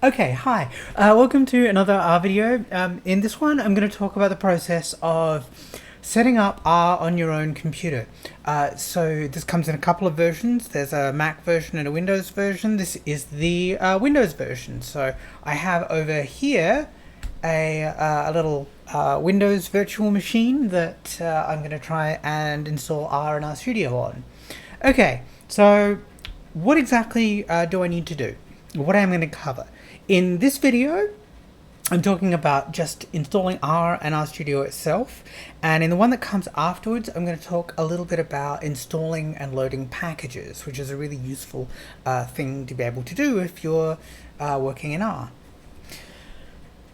Okay, hi. Welcome to another R video. In this one, I'm going to talk about the process of setting up R on your own computer. So this comes in a couple of versions. There's a Mac version and a Windows version. This is the Windows version. So I have over here a little Windows virtual machine that I'm going to try and install R and RStudio on. Okay, so what exactly do I need to do? What am I going to cover? In this video, I'm talking about just installing R and RStudio itself, and in the one that comes afterwards, I'm going to talk a little bit about installing and loading packages, which is a really useful thing to be able to do if you're working in R.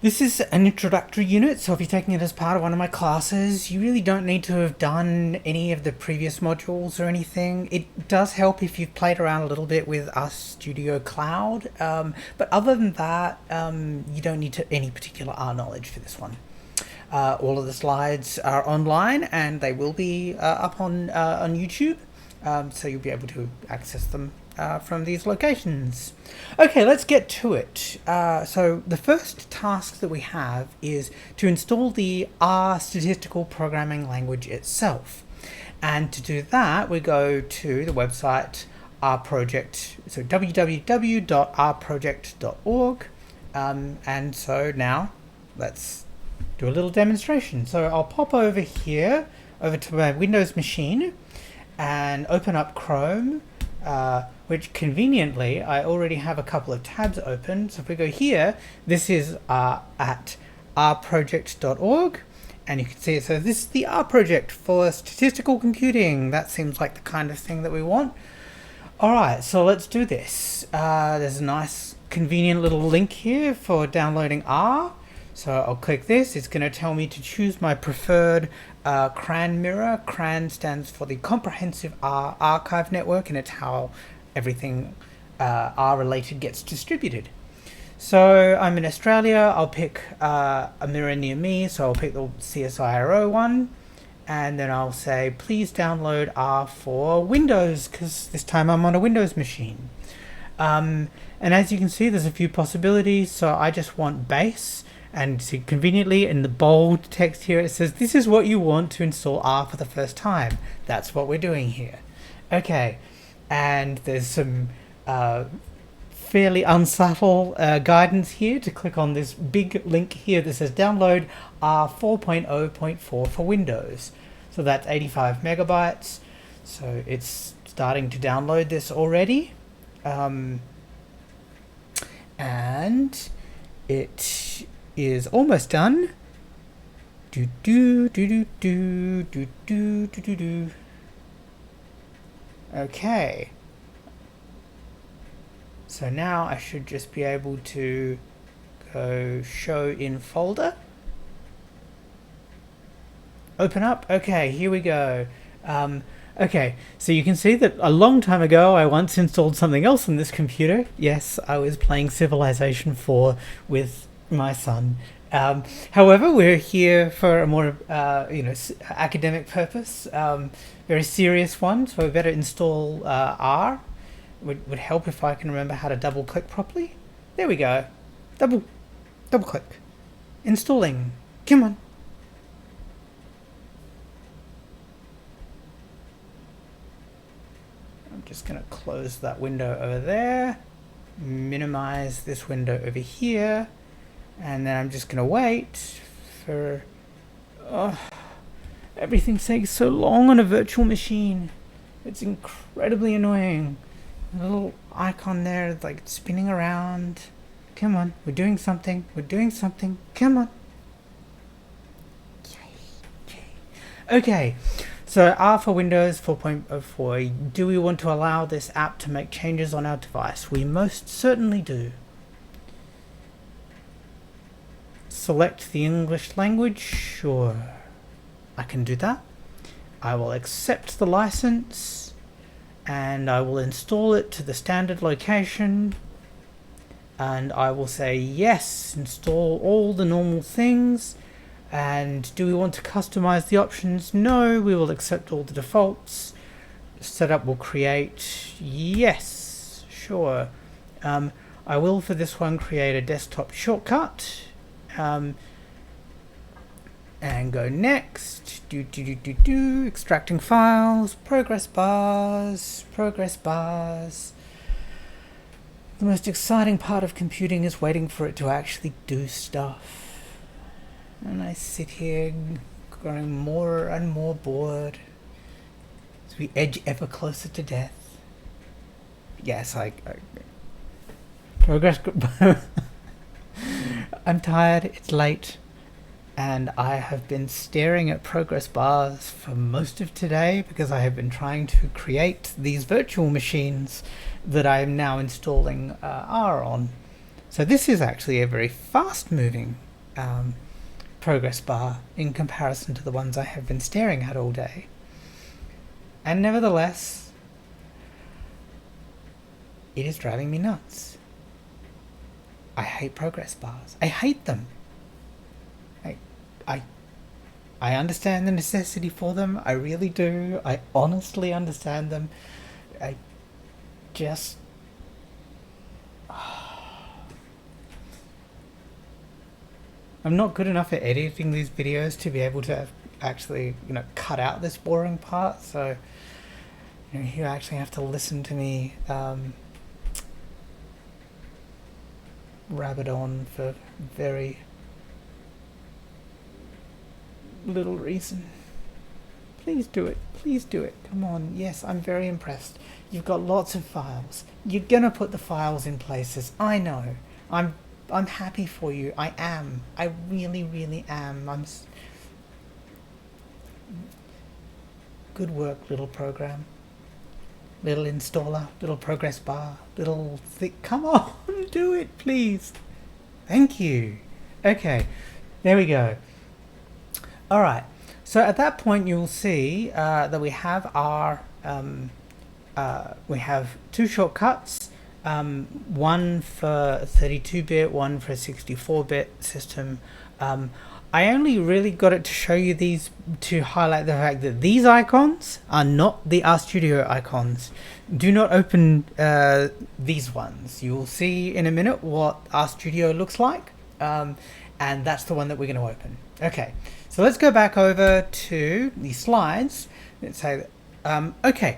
This is an introductory unit, so if you're taking it as part of one of my classes, you really don't need to have done any of the previous modules or anything. It does help if you've played around a little bit with RStudio Cloud, but other than that, you don't need any particular R knowledge for this one. All of the slides are online and they will be up on YouTube, so you'll be able to access them from these locations. Okay, let's get to it. So the first task that we have is to install the R statistical programming language itself. And to do that, we go to the website RProject, so www.rproject.org. And so now let's do a little demonstration. So I'll pop over here, over to my Windows machine and open up Chrome, which conveniently I already have a couple of tabs open. So if we go here, this is at rproject.org, and you can see it. So this is the R project for statistical computing. That seems like the kind of thing that we want. All right, so let's do this. There's a nice convenient little link here for downloading R. So I'll click this. It's going to tell me to choose my preferred CRAN mirror. CRAN stands for the Comprehensive R Archive Network, and it's how everything R related gets distributed. So I'm in Australia. I'll pick a mirror near me, so I'll pick the CSIRO one, and then I'll say please download R for Windows, because this time I'm on a Windows machine. And as you can see, there's a few possibilities. So I just want base. And see, conveniently in the bold text here, it says this is what you want to install R for the first time. That's what we're doing here. Okay, and there's some fairly unsubtle guidance here to click on this big link here that says download R 4.0.4 for Windows. So that's 85 megabytes. So it's starting to download this already. And it is almost done. Do do do do do do do do do do. Okay. So now I should just be able to go show in folder. Open up. Okay, here we go. Okay, so you can see that a long time ago I once installed something else on this computer. Yes, I was playing Civilization 4 with my son. However, we're here for a more academic purpose, very serious one, so we better install R. Would help if I can remember how to double click properly. There we go. Double click. Installing. Come on. I'm just going to close that window over there, minimize this window over here, and then I'm just going to wait for... everything's taking so long on a virtual machine. It's incredibly annoying. A little icon there, like spinning around. Come on, we're doing something. We're doing something. Come on. Yay. Okay, so R for Windows 4.04. Do we want to allow this app to make changes on our device? We most certainly do. Select the English language. Sure, I can do that. I will accept the license and I will install it to the standard location, and I will say yes, install all the normal things. And do we want to customize the options? No, we will accept all the defaults. Setup will create. Yes, sure. I will for this one create a desktop shortcut, and go next. Extracting files, progress bars. The most exciting part of computing is waiting for it to actually do stuff. And I sit here growing more and more bored as we edge ever closer to death. Yes, progress. I'm tired, it's late, and I have been staring at progress bars for most of today because I have been trying to create these virtual machines that I am now installing R on. So this is actually a very fast moving progress bar in comparison to the ones I have been staring at all day. And nevertheless, it is driving me nuts. I hate progress bars. I hate them. I understand the necessity for them. I really do. I honestly understand them. I just... I'm not good enough at editing these videos to be able to actually, cut out this boring part. So, you actually have to listen to me rabbit on for very little reason. Please do it. Please do it. Come on. Yes, I'm very impressed. You've got lots of files. You're gonna put the files in places. I know. I'm happy for you. I am. I really, really am. Good work, little program. Little installer. Little progress bar. Little thick. Come on, do it, please. Thank you. Okay, there we go. All right. So at that point, you'll see that we have our we have two shortcuts. One for 32-bit, one for a 64-bit system. I only really got it to show you these to highlight the fact that these icons are not the RStudio icons. Do not open these ones. You will see in a minute what RStudio looks like, and that's the one that we're going to open. Okay, so let's go back over to the slides. Let's say that, okay.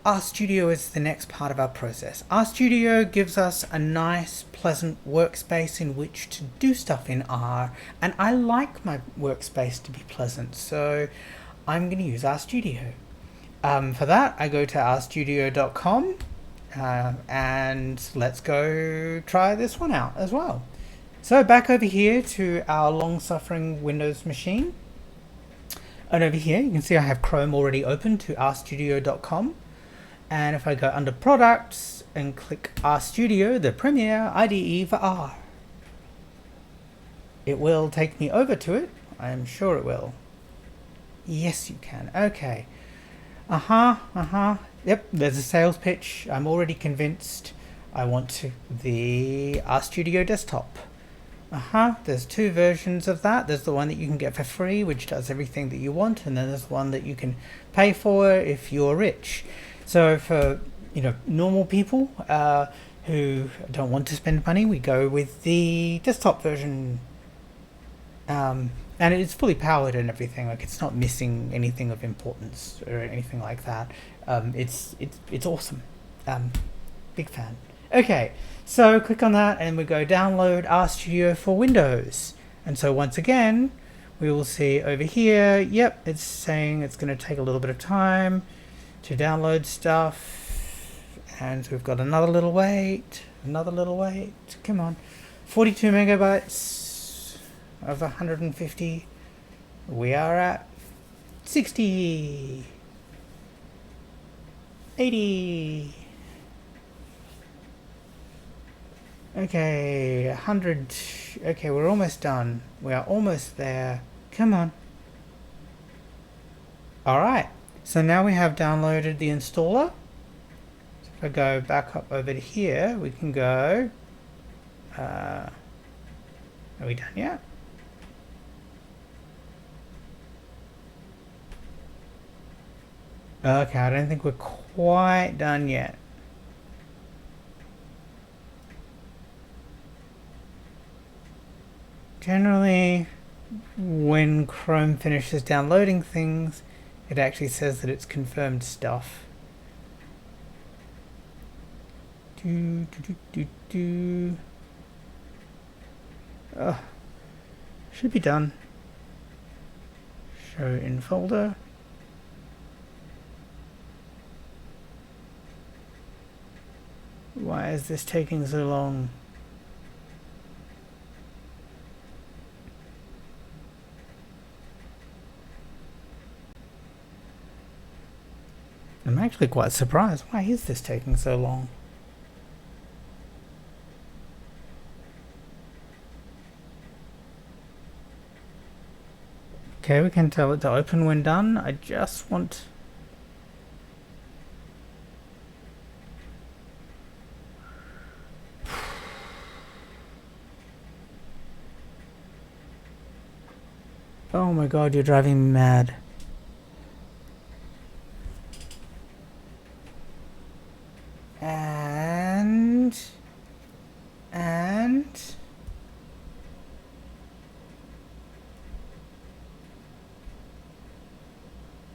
RStudio is the next part of our process. RStudio gives us a nice, pleasant workspace in which to do stuff in R, and I like my workspace to be pleasant, so I'm going to use RStudio. For that, I go to rstudio.com, and let's go try this one out as well. So back over here to our long-suffering Windows machine, and over here you can see I have Chrome already open to rstudio.com. And if I go under Products and click RStudio, the premier IDE for R, it will take me over to it. I am sure it will. Yes, you can. Okay. Yep, there's a sales pitch. I'm already convinced I want the RStudio desktop. There's two versions of that. There's the one that you can get for free, which does everything that you want, and then there's one that you can pay for if you're rich. So for normal people who don't want to spend money, we go with the desktop version, and it's fully powered and everything. Like, it's not missing anything of importance or anything like that. It's awesome. Big fan. Okay, so click on that and we go download RStudio for Windows. And so once again, we will see over here. Yep, it's saying it's going to take a little bit of time to download stuff, and so we've got another little wait. Come on, 42 megabytes of 150. We are at 60, 80. Okay, 100. Okay, we're almost done. We are almost there. Come on. All right. So now we have downloaded the installer. So if I go back up over to here, we can go, are we done yet? Okay, I don't think we're quite done yet. Generally, when Chrome finishes downloading things, it actually says that it's confirmed stuff. Should be done. Show in folder. Why is this taking so long? I'm actually quite surprised. Why is this taking so long? Okay, we can tell it to open when done. I just want... Oh my god, you're driving me mad. And...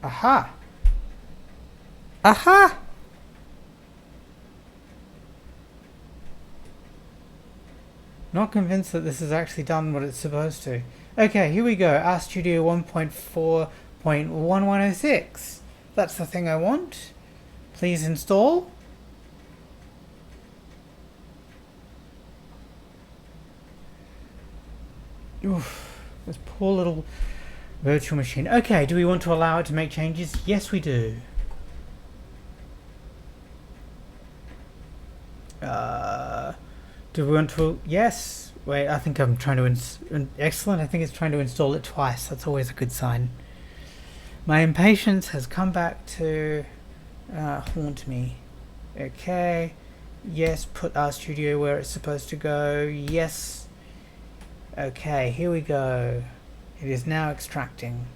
Aha! Aha! Not convinced that this has actually done what it's supposed to. Okay, here we go. RStudio 1.4.1106. That's the thing I want. Please install. Oof, this poor little virtual machine. Okay, do we want to allow it to make changes? Yes, we do. Do we want to... Yes. Wait, I think I'm trying to... Excellent. I think it's trying to install it twice. That's always a good sign. My impatience has come back to haunt me. Okay. Yes, put RStudio where it's supposed to go. Yes. Okay, here we go. It is now extracting.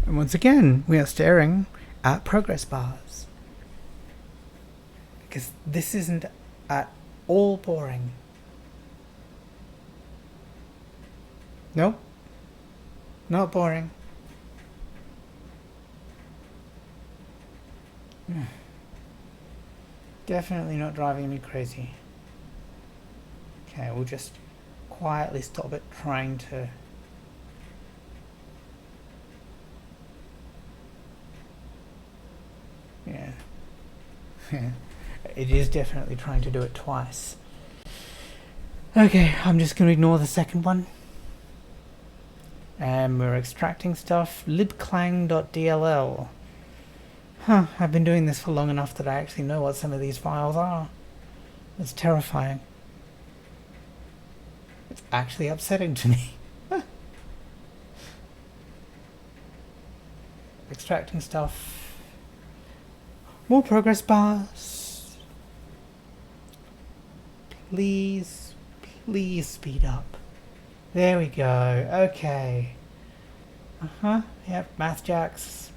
And once again, we are staring at progress bars. Because this isn't at all boring. Nope. Not boring. Definitely not driving me crazy. Okay, we'll just quietly stop it trying to... Yeah. It is definitely trying to do it twice. Okay, I'm just going to ignore the second one. And we're extracting stuff. libclang.dll. Huh, I've been doing this for long enough that I actually know what some of these files are. It's terrifying. It's actually upsetting to me. Extracting stuff. More progress bars. Please, please speed up. There we go. Okay. Yep, math jacks.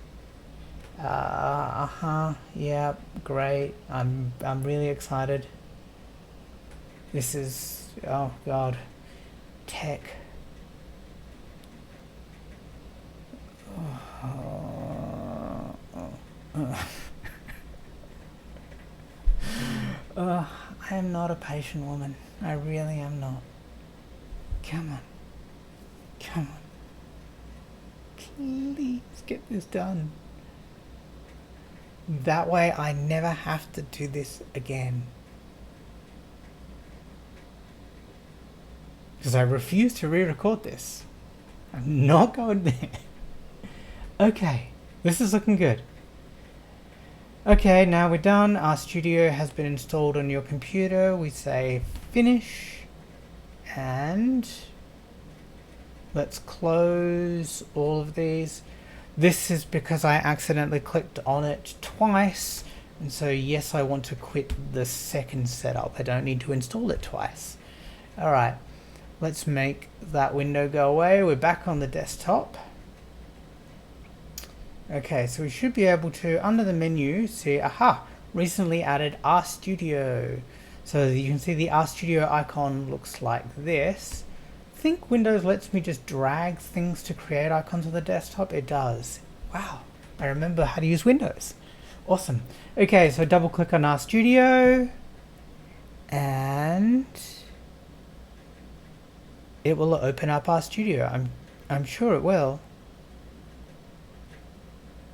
Yep, great. I'm really excited. This is, oh god, tech. I am not a patient woman. I really am not. Come on. Come on. Please get this done. That way I never have to do this again. Because I refuse to re-record this. I'm not going there. Okay, this is looking good. Okay, now we're done. RStudio has been installed on your computer. We say finish. And let's close all of these. This is because I accidentally clicked on it twice. And so yes, I want to quit the second setup. I don't need to install it twice. Alright, let's make that window go away. We're back on the desktop. Okay, so we should be able to, under the menu, see, aha, recently added RStudio. So you can see the RStudio icon looks like this. I think Windows lets me just drag things to create icons on the desktop. It does. Wow, I remember how to use Windows. Awesome. Okay, so double click on RStudio and it will open up RStudio. I'm sure it will.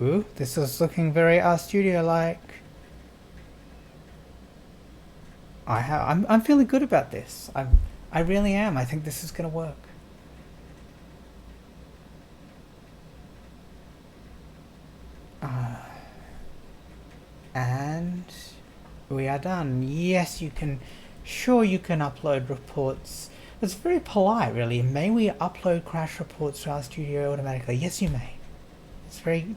Ooh, this is looking very RStudio like. I'm feeling good about this. I really am. I think this is going to work. And we are done. Yes, you can. Sure, you can upload reports. It's very polite, really. May we upload crash reports to RStudio automatically? Yes, you may. It's very.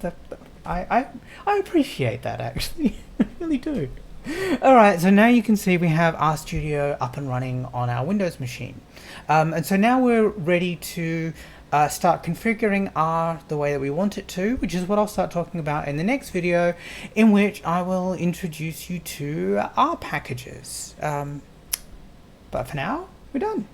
I appreciate that, actually. I really do. Alright, so now you can see we have RStudio up and running on our Windows machine. And so now we're ready to start configuring R the way that we want it to, which is what I'll start talking about in the next video, in which I will introduce you to R packages. But for now, we're done.